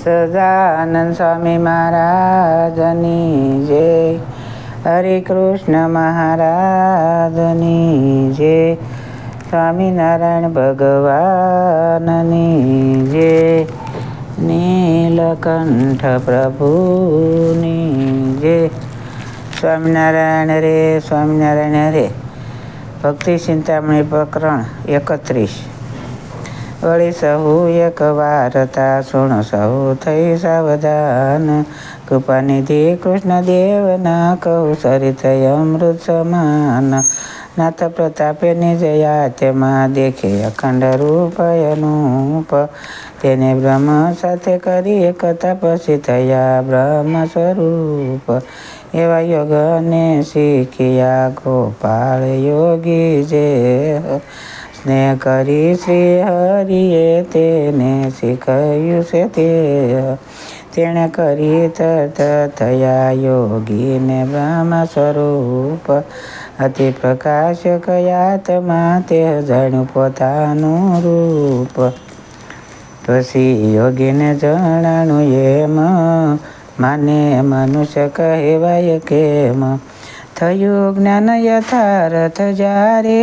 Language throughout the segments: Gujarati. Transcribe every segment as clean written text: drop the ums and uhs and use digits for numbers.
સહજાનંદ સ્વામી મહારાજની જય. હરે કૃષ્ણ મહારાજની જય. સ્વામિનારાયણ ભગવાનની જય. નીલકંઠ પ્રભુની જય. સ્વામિનારાયણ રે સ્વામિનારાયણ રે. ભક્તિ ચિંતામણી પ્રકરણ 31. વળી સહુ એક વાર્તા સુણ સહુ થઈ સાવધાન. કૃપાનિધિ કૃષ્ણદેવના કહું સરિત અમૃત સમાન. નાથ પ્રતાપે નિજ તેમાં દેખે અખંડ રૂપ અનુપ. તેને બ્રહ્મ સાથે કરી કથા પછી થયા બ્રહ્મ સ્વરૂપ. એવા યોગને શીખ્યા ગોપાળ યોગી જે. સ્નેહ કરી શ્રી હરિએ તેને શીખવ્યું છે તે. તેણે કરી તત થયા યોગીને બ્રહ્મ સ્વરૂપ. અતિ પ્રકાશ કયાતમાં તે જાણ્યું પોતાનું રૂપ. પછી યોગીને જણાણું એમ માને મનુષ્ય કહેવાય કેમ. થયું જ્ઞાન યથાર્થ જ્યારે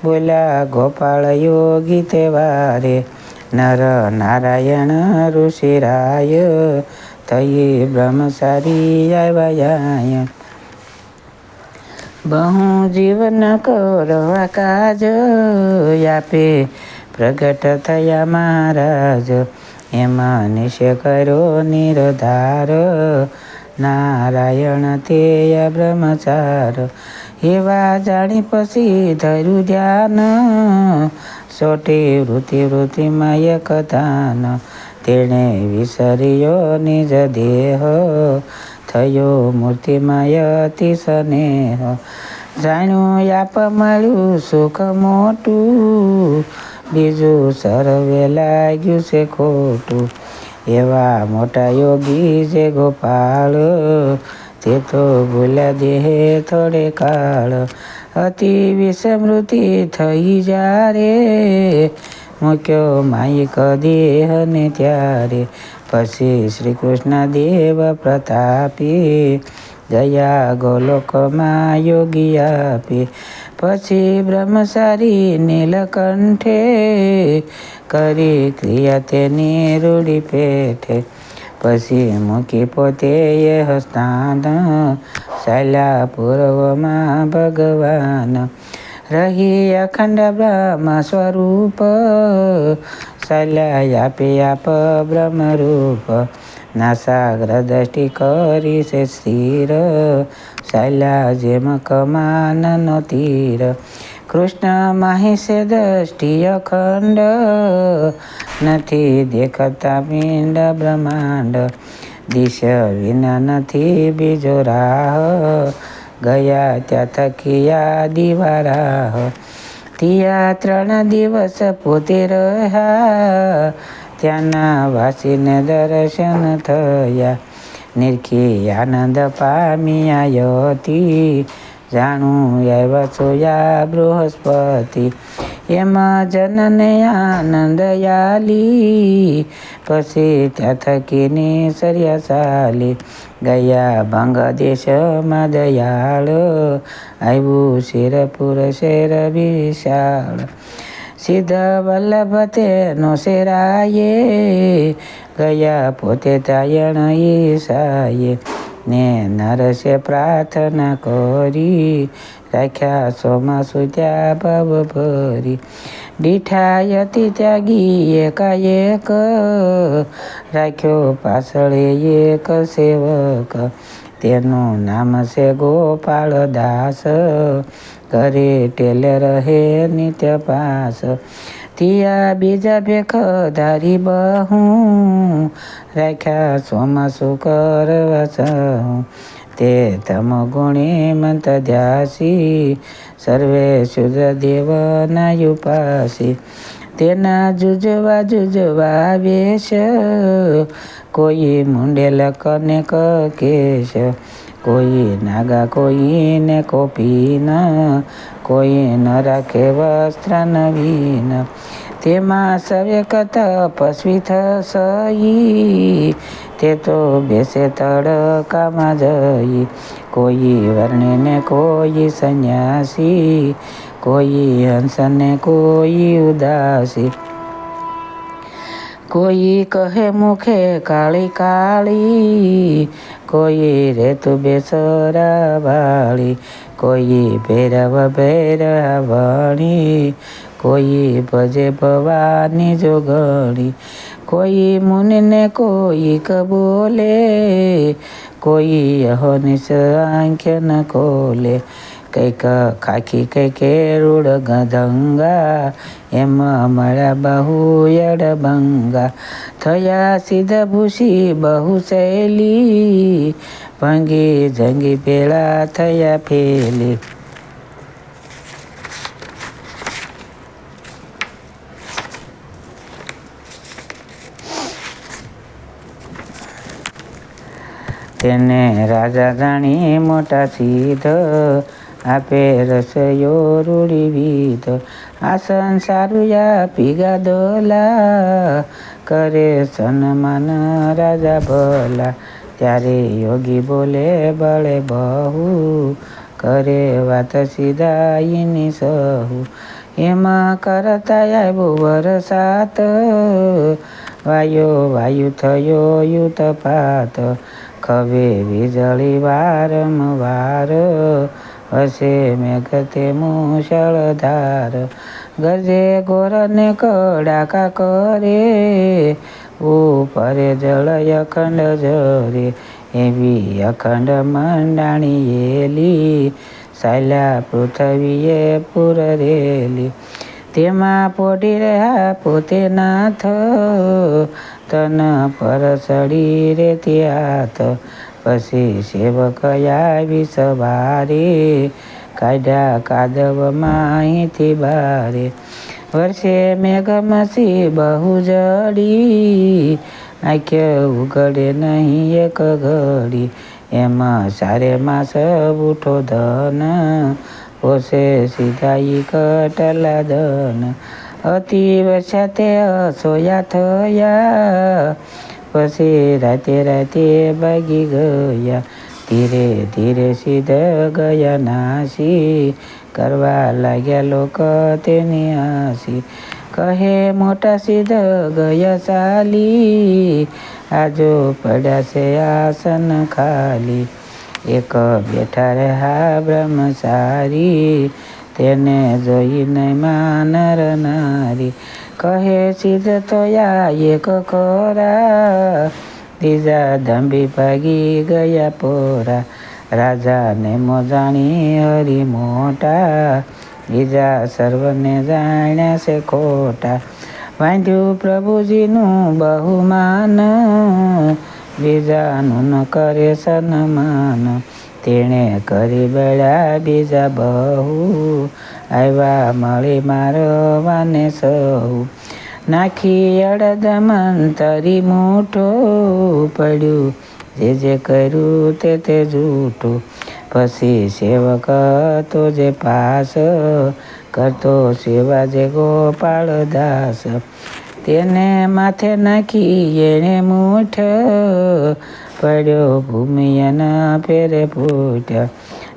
બોલ્યા ગોપાળ યોગી તે વારે. નર નારાયણ ઋષિરાય થઈ બ્રહ્મચારી આવ્યા. બહુ જીવન કરવા કાજ આપે પ્રગટ થયા મહારાજ. એમાં નિશ્ચય કર્યો નિર્ધાર નારાયણ તે બ્રહ્મચાર. એવા જાણી પછી ધર્યું ધ્યાન સોટી વૃત્તિમાં એક દાન. તેણે વિસર્યો નિજ દેહ થયો મૂર્તિમાય અતિ સ્નેહ. જાણ્યું યાપ મળ્યું સુખ મોટું બીજું સર્વે લાગ્યું છે ખોટું. એવા મોટા યોગી જે ગોપાળ તે તો ભૂલ્યા દેહે થોડે કાળ. અતિ વિસ્મૃતિ થઈ જ્યારે મૂક્યો માયિક દેહને ત્યારે. પછી શ્રી કૃષ્ણ દેવ પ્રતાપી ગયા ગોલોકમાં યોગી આપી. પછી બ્રહ્મચારી નીલકંઠે કરી ક્રિયા તેની રૂડી પેઠે. પછી મૂકી પોતે સ્થાન ચાલ્યા પૂર્વમાં ભગવાન. રહી અખંડ બ્રહ્મ સ્વરૂપ ચાલ્યા આપે આપ બ્રહ્મરૂપ. નાસાગ્ર દ્રષ્ટિ કરી છે સ્થિર ચાલ્યા જેમ કમાનનો તીર. કૃષ્ણ માહિશે દ્રષ્ટિ અખંડ નથી દેખતા પિંડ બ્રહ્માંડ. દિશ વિના નથી બીજો રાહ ગયા ત્યાં થકિયા દિવારાહ. ત્યાં 3 દિવસ પોતે રહ્યા ત્યાંના વાસીને દર્શન થયા. નિરખી આનંદ પામ્યા યતિ જાણું આવ્યા સોયા બૃહસ્પતિ. એમાં જનને આનંદ યાલી પછી ત્યાં થકીને સર્યા ચાલી. ગયા ભંગ દેશમાં દયાળ આવ્યું શિરપુર શેર વિશાળ. સિદ્ધ વલ્લભ તેનો શેરાયે ગયા પોતે તાયણ ઈશાયે. ને નરસે પ્રાર્થના કરી રાખ્યા સોમાસુ ત્યાં ભવ ભરી. દીઠાયતિ ત્યાગી એકાએક રાખ્યો પાછળ એક સેવક. તેનું નામ છે ગોપાળ દાસ ઘરે ટેલે રહે નિત્ય પાસ. ત્યાં બીજા ભેખ ધારી બહુ રાખ્યા સોમાસુ કરવા સહુ. તે તમ ગુણી મંત ધ્યાસી સર્વે શુદ્ર દેવના ઉપાસી. તેના જુજવા વેશ કોઈ મુંડેલ કનેક કેશ. કોઈ નાગા કોઈને કોપીન કોઈ ન રાખે વસ્ત્ર નવીન. તેમાં સવેક તપસ્વી થસઈ, તે તો બેસે તડકામાં જઈ. કોઈ વર્ણને કોઈ સંન્યાસી, કોઈ હંસને કોઈ ઉદાસી. કોઈ કહે મુખે કાળી કાળી, કોઈ રેતુ બેસરા વાળી. કોઈ ભૈરવ ભૈરવણી, કોઈ ભજે ભવાની જોગણી. કોઈ મુનિને કોઈ બોલે, કોઈ અહોનિશ આંખ્ય ન ખોલે. કૈક ખાખી કૈકે રૂડ ગધંગા, એમાં મળ્યા બહુ યડબંગા. થયા સિદ્ધ ભૂષી બહુ શૈલી, ભંગી જંગી પેલા થયા ફેલી. તેને રાજા જાણી મોટા સિદ્ધ, આપે રસયો રૂડી વિધ. આસન સારું આપી ગાદલા, કરે સન્માન રાજા ભલા. ત્યારે યોગી બોલે બળે બહુ, કરે વાત સીધાઈની સહુ. એમાં કરતા આવ્યો વરસાત, વાયુ થયો યુતપાત. ખવે વીજળી વારંવાર, હશે મેઘ તે મુશળધાર. ગરજે ઘોરને કડાકા કરે, ઉપરે જળ અખંડ ઝરે. એવી અખંડ મંડાણી એલી, ચાલ્યા પૃથ્વીએ પૂરેલી. તેમાં પોઢી રહ્યા પોતે નાથ, તન પર ચડી રેતી હાથ. પછી સેવક આવી સવારે, કાઢ્યા કાદવમાં અહીંથી બારે. વર્ષે મેઘમસી બહુ જડી, આંખે ઉઘડે નહીં એક ઘડી. એમાં સારે માસ ઉઠો ધન, પોસે સીધાઈ કટલા ધન. અતિ વર્ષા તે અસોયા થયા, પછી રાતે રાતે ભાગી ગયા. ધીરે ધીરે સિદ્ધ ગયા નાસી, કરવા લાગ્યા લોક તેની આસી. કહે મોટા સિદ્ધ ગયા ચાલી, આજો પડ્યા છે આસન ખાલી. એક બેઠા રહ્યા બ્રહ્મચારી, તેને જોઈ નહીં માનર નારી. કહે સિદ્ધ તોયા એક ખરા, બીજા દંભી ભાગી ગયા પોરા. રાજાને મોજાણી હરી મોટા, બીજા સર્વને જાણ્યા છે ખોટા. વાંધ્યું પ્રભુજીનું બહુમાન, બીજાનું ન કરે સન્માન. તેણે કરી બેળા બીજા બહુ, આવ્યા મળી મારવાને સહુ. નાખી અડદ મંતરી મૂઠો, પડ્યું જે કર્યું તે જૂઠું. પછી સેવક તો જે પાસ, કરતો સેવા જે ગોપાળ દાસ. તેને માથે નાખી એણે મૂઠ, પડ્યો ભૂમિયના પેરે ફૂટ.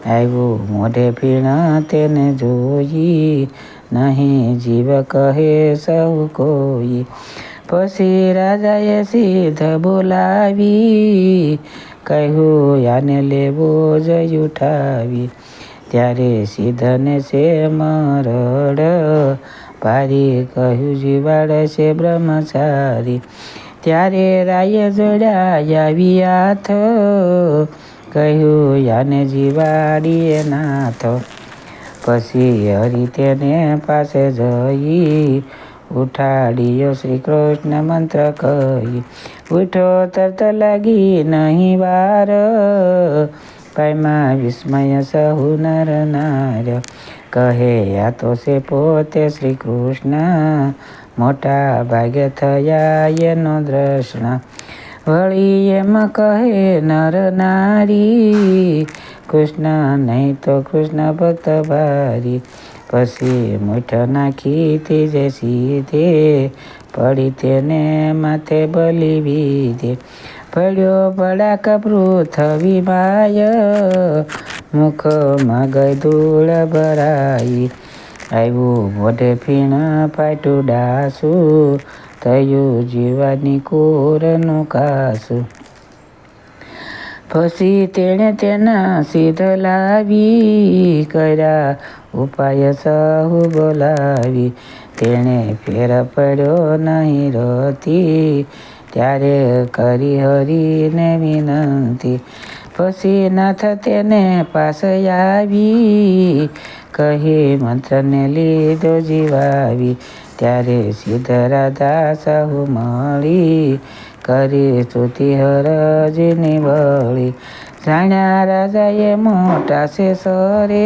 આવ્યું મોઢે પીણા તેને જોઈ, નહીં જીવ કહે સૌ કોઈ. પછી રાજાએ સિદ્ધ બોલાવી, કહ્યું યાને લેવો જઈ ઉઠાવી. ત્યારે સિદ્ધને છે મરડ, ભારી કહ્યું જીવાડ છે બ્રહ્મચારી. ત્યારે રાયે જોડ્યા આવી હાથ, કહ્યું યાને જીવાડીએ નાથ. પછી હરિ તેને પાસે જઈ, ઉઠાડ્યો શ્રી કૃષ્ણ મંત્ર કહી. ઉઠો તરત લાગી નહીં વાર, પાયમાં વિસ્મય સહુ નર નાર. કહે આ તો છે પોતે શ્રી કૃષ્ણ, મોટા ભાગે થયા એનો દ્રષ્ણ. વળી એમ કહે નર નારી, કૃષ્ણ નહીં તો કૃષ્ણ ભક્ત ભારી. પછી મૂઠ નાખી ત્રીજે સીધે પડી તેને માથે બલી વિધે પડ્યો ભડાક પૃથ્વી માય મુખમાં ગઈ ધૂળ ભરાઈ આવ્યું મોઢે ફીણ પાટું ડાસું થયું જીવાની કોરનું કાસું પછી તેણે તેના સિદ્ધ લાવી કર્યા ઉપાય સહુ બોલાવી તેણે ફેર પડ્યો નહીં રતી ત્યારે કરી હરીને વિનંતી પછી નાથ તેને પાસ આવી કહી મંત્રને લીધો જીવાવી ત્યારે સિદ્ધ રાધા સહુ મળી કરી સ્તુતિ હરજની વળી જાણ્યા રાજાએ મોટા છે સરે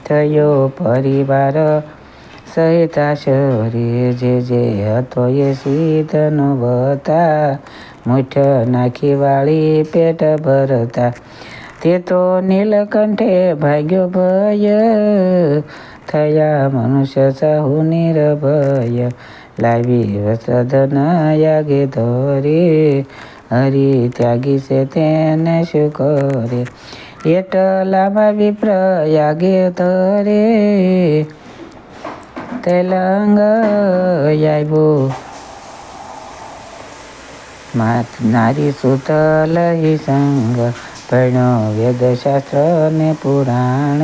થયો પરિવાર સહિત આશરે જે હતો એ સિદ્ધનો વતા મૂઠ નાખી વાળી પેટ ભરતા તે તો નીલકંઠે ભાગ્યો ભય થયા મનુષ્ય સહુ નિર્ભય લાવી વસ્ત્રધન યાગે ધરે હરી ત્યાગી છે તેને શું કરે એટલામાં વિપ્ર યાગે ધરે તેલંગ આવ્યો નારી સુતલ સંગ ભણ્યો વેદશાસ્ત્ર ને પુરાણ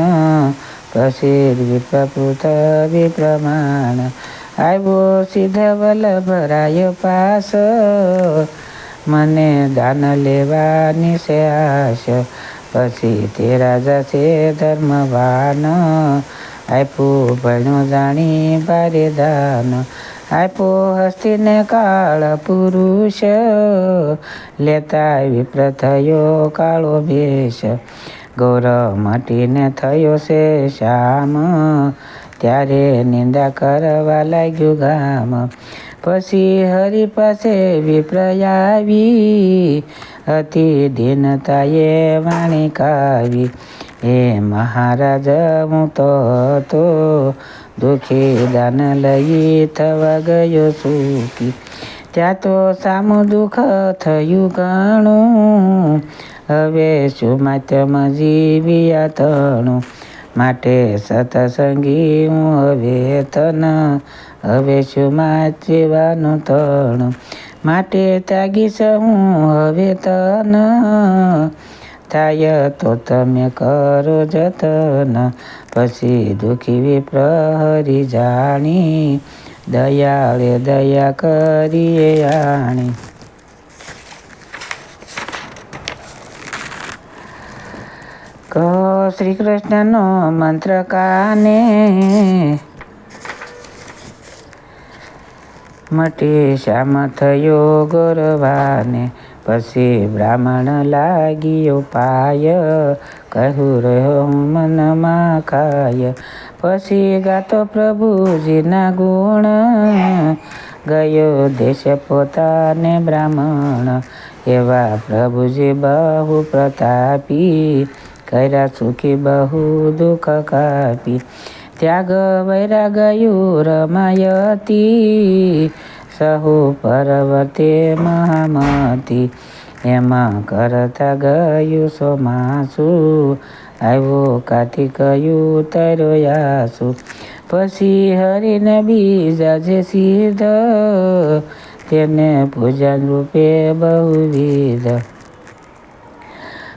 પ્રસિદ્ધ વિપ્રપૃથ્વી પ્રમાણ આવ્યો સિદ્ધ વલ્લભરાય પાસ મને દાન લેવાની છે આશ પછી તે રાજા છે ધર્મવાન આપ્યું ભણ્યું જાણી ભારે દાન આપ્યો હસ્તીને કાળ પુરુષ લેતા વિપ્ર થયો કાળો ભેષ ગૌરવ મટીને થયો છે શ્યામ ત્યારે નિંદા કરવા લાગ્યું ગામ પછી હરિ પાસે વિપ્ર આવી હતી દીનતાએ વાણી કાવી હે મહારાજ હું તો હતો દુઃખી દાન લઈ થવા ગયો સુખી ત્યાં તો સામું દુઃખ થયું ઘણું હવે શું માત્યમ જીવ્યા તણું માટે સતસંગી હું હવે તન હવે શું માચવાનું તણ માટે ત્યાગીશ હું હવે તન થાય તો તમે કરો જતન પછી દુઃખી વિપ્ર હરી જાણી દયાળે દયા કરીએ આણી કહો શ્રી કૃષ્ણનો મંત્ર કાને મટી શ્યામ થયો ગોરવાને પછી બ્રાહ્મણ લાગ્યો પાય કહું રહ્યો હું મનમાં ખાય પછી ગાતો પ્રભુજીના ગુણ ગયો દેશ પોતાને બ્રાહ્મણ એવા પ્રભુજી બહુ પ્રતાપી કર્યા સુખી બહુ દુઃખ કાપી ત્યાગ વૈરાગયું રમાયતી સહુ પર્વતે મહામતી એમાં કરતા ગયું સોમાસું આવ્યો કાર્તિકયું તરોયાસુ પછી હરિને બીજા જે સિદ્ધ તેને પૂજન રૂપે બહુવિધ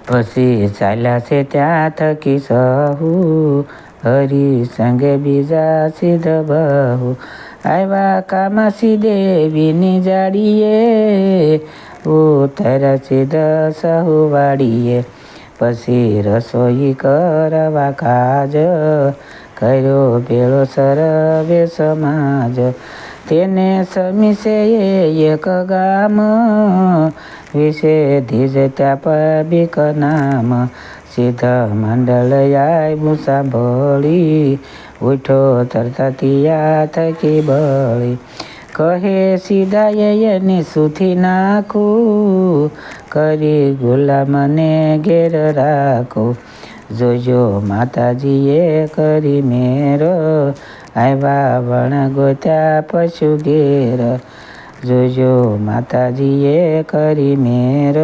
પછી ચાલ્યા છે ત્યાં થકી સહુ હરિ સંગે બીજા સિદ્ધ બહુ આવ્યા કામાસી દેવીની જાડીએ ઉતર સિદ્ધ સહુ વાડીએ પછી રસોઈ કરવા કાજ કર્યો ભેળો સરવે સમાજ તેને સમીસે એક ગામ વિશે ધીજ ત્યાં પબીક નામ સિદ્ધ મંડળ આવ્યું સાંભળી ઉઠો તરતા તિયા થકી બળી કહે સીધાએ એની સુથી નાખું કરી ગુલામને ઘેર રાખો જોજો માતાજીએ કરી મેર, આવ્યા વણ ગોત્યા પશુ ઘેર. જોજો માતાજીએ કરી મેર,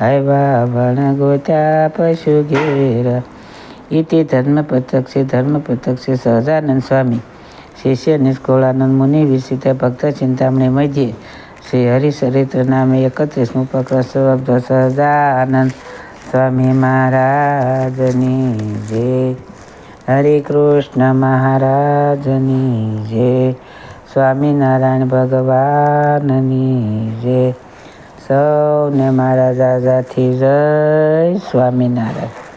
આવ્યા વણ ગોત્યા પશુ ઘેર. ઇતિ ધર્મપતક્ષે સહજાનંદ સ્વામી શિષ્ય નિષ્કુળાનંદ મુનિ વિરચિત ભક્ત ચિંતામણી મધ્યે શ્રી હરિચરિત્ર નામે 31મું પ્રકરણ સહજાનંદ સ્વામી મહારાજની જય. હરે કૃષ્ણ મહારાજની જય. સ્વામિનારાયણ ભગવાનની જય. સૌને મારા દાદાથી જય સ્વામિનારાયણ.